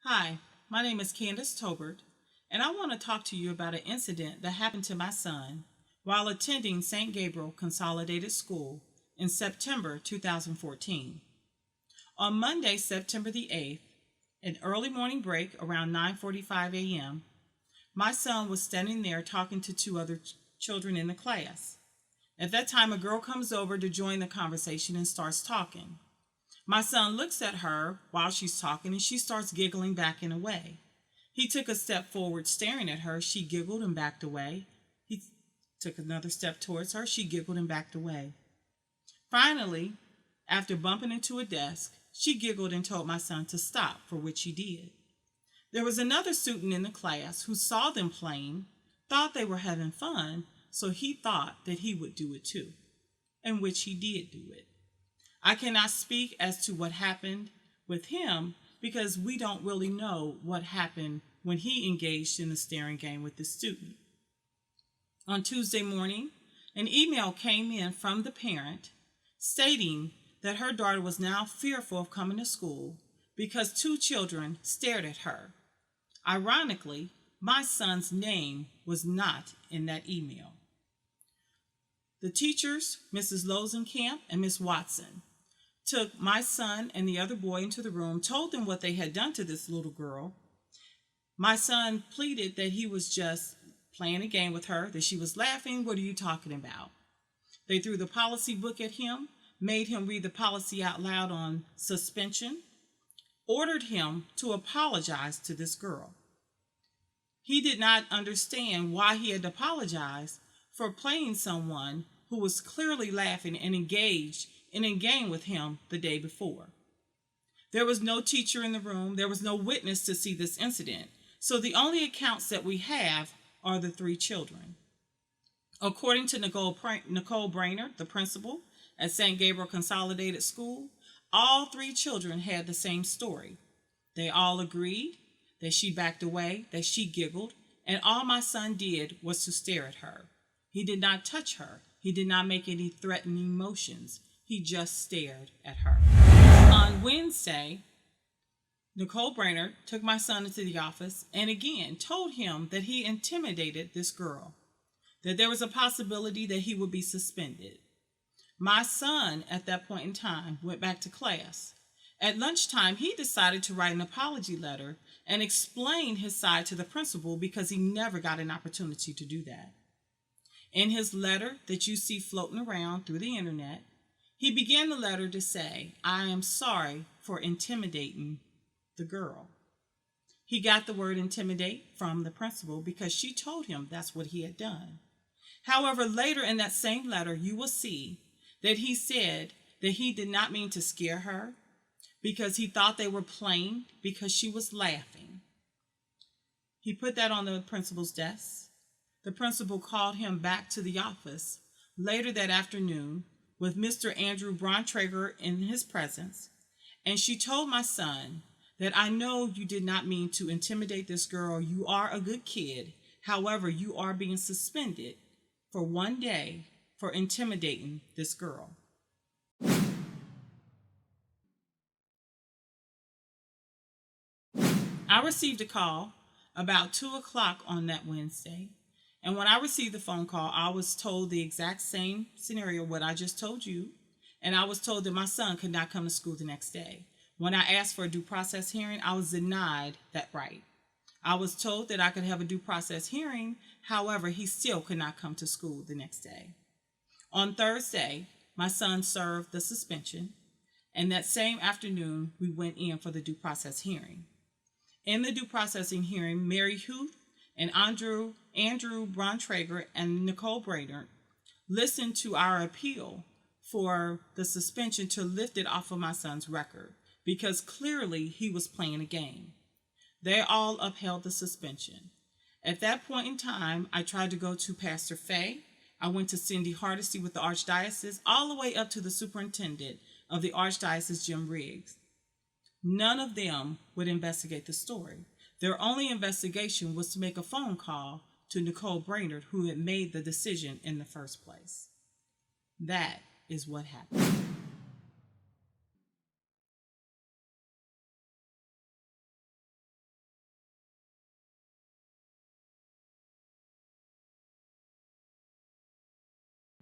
Hi, my name is Candace Tobert, and I want to talk to you about an incident that happened to my son while attending St. Gabriel Consolidated School in September 2014. On Monday, September the 8th, an early morning break around 9:45 a.m., my son was standing there talking to two other children in the class. At that time, a girl comes over to join the conversation and starts talking. My son looks at her while she's talking and she starts giggling back and away. He took a step forward staring at her. She giggled and backed away. He took another step towards her. She giggled and backed away. Finally, after bumping into a desk, she giggled and told my son to stop, for which he did. There was another student in the class who saw them playing, thought they were having fun, so he thought that he would do it too, in which he did do it. I cannot speak as to what happened with him because we don't really know what happened when he engaged in the staring game with the student. On Tuesday morning, an email came in from the parent stating that her daughter was now fearful of coming to school because two children stared at her. Ironically, my son's name was not in that email. The teachers, Mrs. Lozenkamp and Miss Watson, took my son and the other boy into the room, told them what they had done to this little girl. My son pleaded that he was just playing a game with her, that she was laughing. What are you talking about? They threw the policy book at him, made him read the policy out loud on suspension, ordered him to apologize to this girl. He did not understand why he had to apologize for playing someone who was clearly laughing and engaged in a game with him the day before. There was no teacher in the room. There was no witness to see this incident. So the only accounts that we have are the three children. According to Nicole Brainerd, the principal at St. Gabriel Consolidated School, all three children had the same story. They all agreed that she backed away, that she giggled, and all my son did was to stare at her. He did not touch her. He did not make any threatening motions. He just stared at her. On Wednesday, Nicole Brainerd took my son into the office and again told him that he intimidated this girl, that there was a possibility that he would be suspended. My son, at that point in time, went back to class. At lunchtime, he decided to write an apology letter and explain his side to the principal because he never got an opportunity to do that. In his letter that you see floating around through the internet, he began the letter to say, "I am sorry for intimidating the girl." He got the word intimidate from the principal because she told him that's what he had done. However, later in that same letter, you will see that he said that he did not mean to scare her because he thought they were playing because she was laughing. He put that on the principal's desk. The principal called him back to the office later that afternoon with Mr. Andrew Bontrager in his presence, and she told my son that I know you did not mean to intimidate this girl. You are a good kid. However, you are being suspended for 1 day for intimidating this girl. I received a call about 2 o'clock on that Wednesday. And when I received the phone call, I was told the exact same scenario, what I just told you. And I was told that my son could not come to school the next day. When I asked for a due process hearing, I was denied that right. I was told that I could have a due process hearing. However, he still could not come to school the next day. On Thursday, my son served the suspension. And that same afternoon, we went in for the due process hearing. In the due processing hearing, Mary Huth and Andrew Bontrager and Nicole Brainerd listened to our appeal for the suspension to lift it off of my son's record because clearly he was playing a game. They all upheld the suspension. At that point in time, I tried to go to Pastor Fay. I went to Cindy Hardesty with the Archdiocese, all the way up to the superintendent of the Archdiocese, Jim Riggs. None of them would investigate the story. Their only investigation was to make a phone call to Nicole Brainerd, who had made the decision in the first place. That is what happened.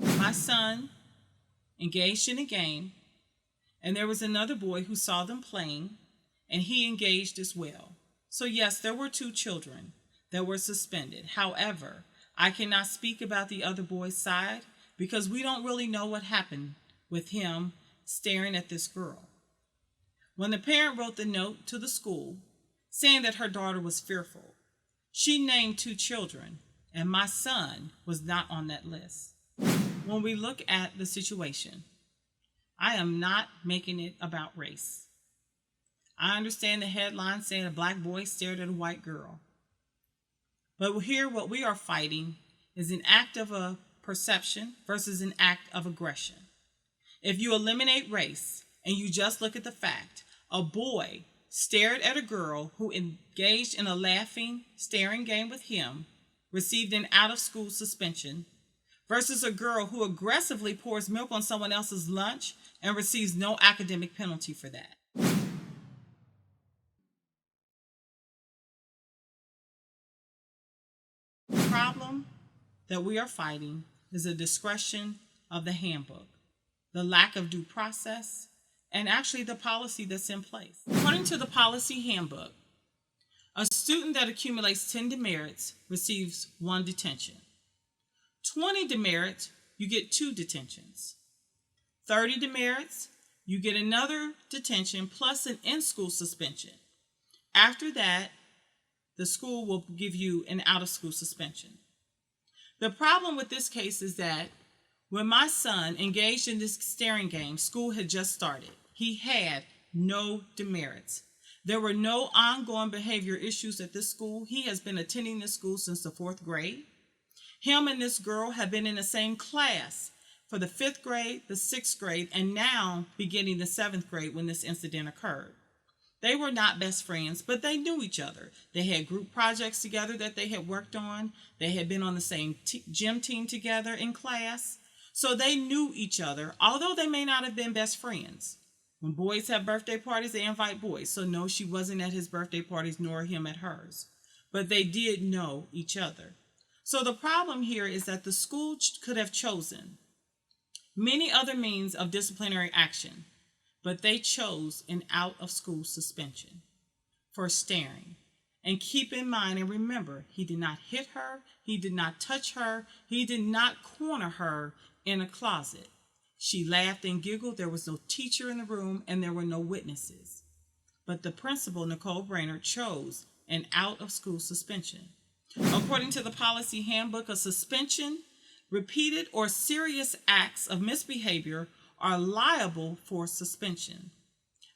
My son engaged in a game, and there was another boy who saw them playing, and he engaged as well. So, yes, there were two children that were suspended. However, I cannot speak about the other boy's side because we don't really know what happened with him staring at this girl. When the parent wrote the note to the school saying that her daughter was fearful, she named two children, and my son was not on that list. When we look at the situation, I am not making it about race. I understand the headline saying a black boy stared at a white girl. But here, what we are fighting is an act of a perception versus an act of aggression. If you eliminate race and you just look at the fact, a boy stared at a girl who engaged in a laughing, staring game with him, received an out-of-school suspension, versus a girl who aggressively pours milk on someone else's lunch and receives no academic penalty for that. The problem that we are fighting is the discretion of the handbook, the lack of due process, and actually the policy that's in place. According to the policy handbook, a student that accumulates 10 demerits receives 1 detention. 20 demerits, you get 2 detentions. 30 demerits, you get another detention plus an in-school suspension. After that, the school will give you an out-of-school suspension. The problem with this case is that when my son engaged in this staring game, school had just started. He had no demerits. There were no ongoing behavior issues at this school. He has been attending this school since the 4th grade. Him and this girl have been in the same class for the 5th grade, the 6th grade, and now beginning the 7th grade when this incident occurred. They were not best friends, but they knew each other. They had group projects together that they had worked on. They had been on the same gym team together in class. So they knew each other, although they may not have been best friends. When boys have birthday parties, they invite boys. So no, she wasn't at his birthday parties, nor him at hers. But they did know each other. So the problem here is that the school could have chosen many other means of disciplinary action, but they chose an out-of-school suspension for staring. And keep in mind and remember, he did not hit her, he did not touch her, he did not corner her in a closet. She laughed and giggled. There was no teacher in the room and there were no witnesses. But the principal, Nicole Brainerd, chose an out-of-school suspension. According to the policy handbook, a suspension, repeated or serious acts of misbehavior are liable for suspension.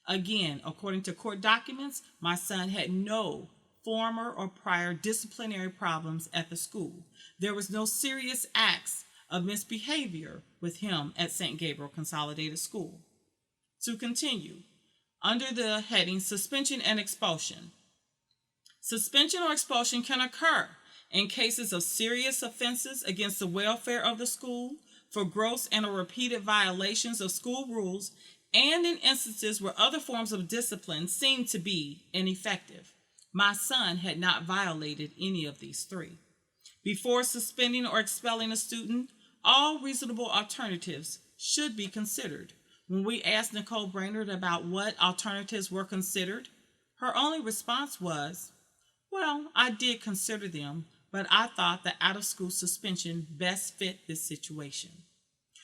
Again, according to court documents, my son had no former or prior disciplinary problems at the school. There was no serious acts of misbehavior with him at St. Gabriel Consolidated School. To continue, under the heading Suspension and Expulsion. Suspension or expulsion can occur in cases of serious offenses against the welfare of the school, for gross and or repeated violations of school rules, and in instances where other forms of discipline seem to be ineffective. My son had not violated any of these 3. Before suspending or expelling a student, all reasonable alternatives should be considered. When we asked Nicole Brainerd about what alternatives were considered, her only response was, "Well, I did consider them, but I thought the out-of-school suspension best fit this situation."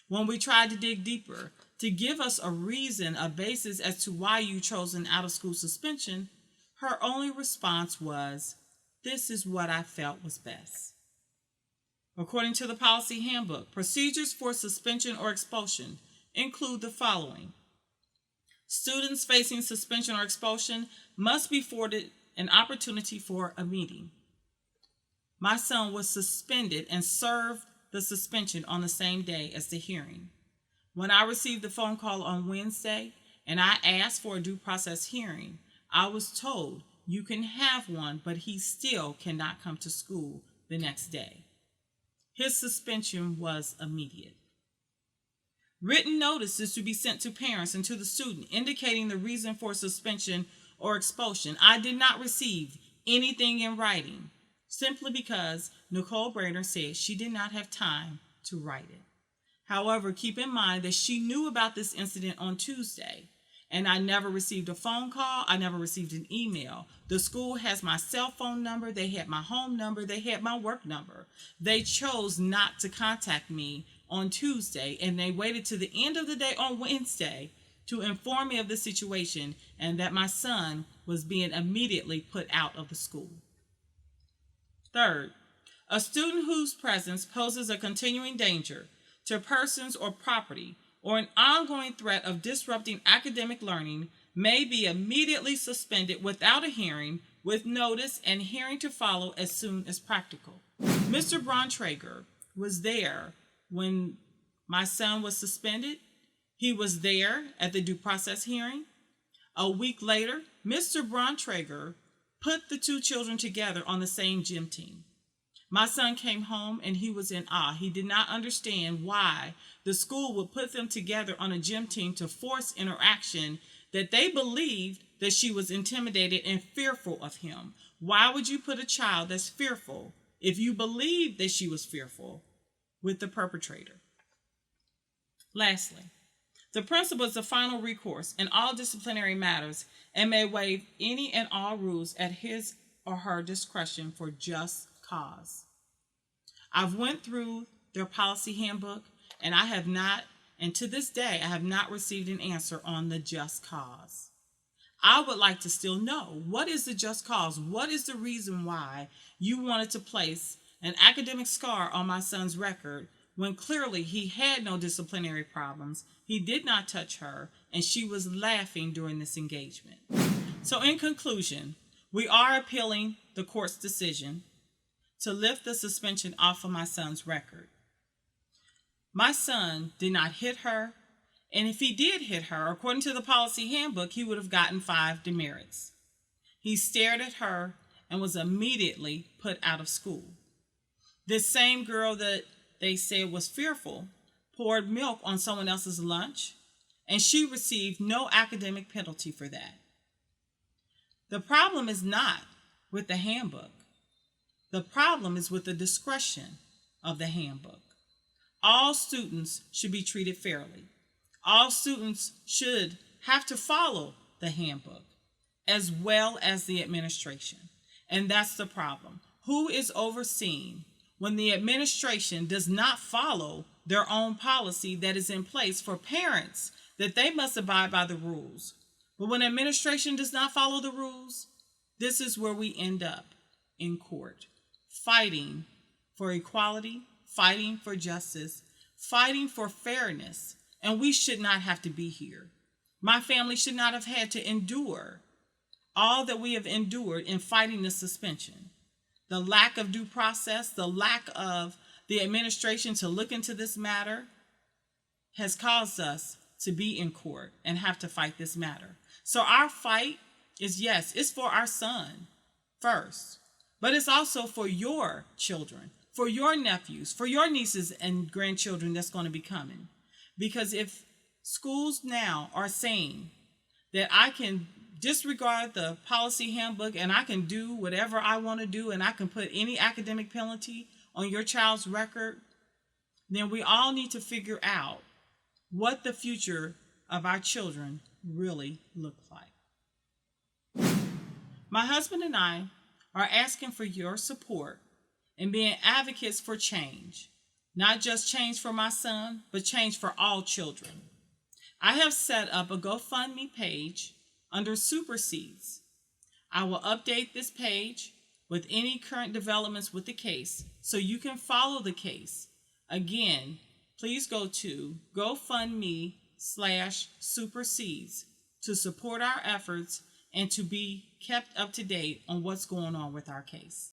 When we tried to dig deeper to give us a reason, a basis as to why you chose an out-of-school suspension, her only response was, "This is what I felt was best." According to the policy handbook, procedures for suspension or expulsion include the following. Students facing suspension or expulsion must be afforded an opportunity for a meeting. My son was suspended and served the suspension on the same day as the hearing. When I received the phone call on Wednesday and I asked for a due process hearing, I was told you can have one, but he still cannot come to school the next day. His suspension was immediate. Written notice is to be sent to parents and to the student indicating the reason for suspension or expulsion. I did not receive anything in writing simply because Nicole Brainerd said she did not have time to write it. However, keep in mind that she knew about this incident on Tuesday, and I never received a phone call. I never received an email. The school has my cell phone number. They had my home number. They had my work number. They chose not to contact me on Tuesday, and they waited to the end of the day on Wednesday to inform me of the situation and that my son was being immediately put out of the school. Third, a student whose presence poses a continuing danger to persons or property or an ongoing threat of disrupting academic learning may be immediately suspended without a hearing, with notice and hearing to follow as soon as practical. Mr. Bontrager was there when my son was suspended. He was there at the due process hearing. A week later, Mr. Bontrager put the two children together on the same gym team. My son came home and he was in awe. He did not understand why the school would put them together on a gym team to force interaction, that they believed that she was intimidated and fearful of him. Why would you put a child that's fearful, if you believe that she was fearful, with the perpetrator? Lastly, the principal is the final recourse in all disciplinary matters and may waive any and all rules at his or her discretion for just cause. I've went through their policy handbook, and to this day, I have not received an answer on the just cause. I would like to still know, what is the just cause? What is the reason why you wanted to place an academic scar on my son's record when clearly he had no disciplinary problems, he did not touch her, and she was laughing during this engagement? So in conclusion, we are appealing the court's decision to lift the suspension off of my son's record. My son did not hit her, and if he did hit her, according to the policy handbook, he would have gotten 5 demerits. He stared at her and was immediately put out of school. This same girl that they said was fearful poured milk on someone else's lunch, and she received no academic penalty for that. The problem is not with the handbook. The problem is with the discretion of the handbook. All students should be treated fairly. All students should have to follow the handbook, as well as the administration. And that's the problem. Who is overseeing when the administration does not follow their own policy that is in place for parents, that they must abide by the rules? But when administration does not follow the rules, this is where we end up in court, fighting for equality, fighting for justice, fighting for fairness, and we should not have to be here. My family should not have had to endure all that we have endured in fighting the suspension. The lack of due process, the lack of the administration to look into this matter has caused us to be in court and have to fight this matter. So our fight is, yes, it's for our son first, but it's also for your children, for your nephews, for your nieces and grandchildren that's going to be coming. Because if schools now are saying that I can disregard the policy handbook and I can do whatever I want to do and I can put any academic penalty on your child's record, then we all need to figure out what the future of our children really look like. My husband and I are asking for your support in being advocates for change, not just change for my son, but change for all children. I have set up a GoFundMe page under Superseeds. I will update this page with any current developments with the case so you can follow the case. Again, please go to GoFundMe/Superseeds to support our efforts and to be kept up to date on what's going on with our case.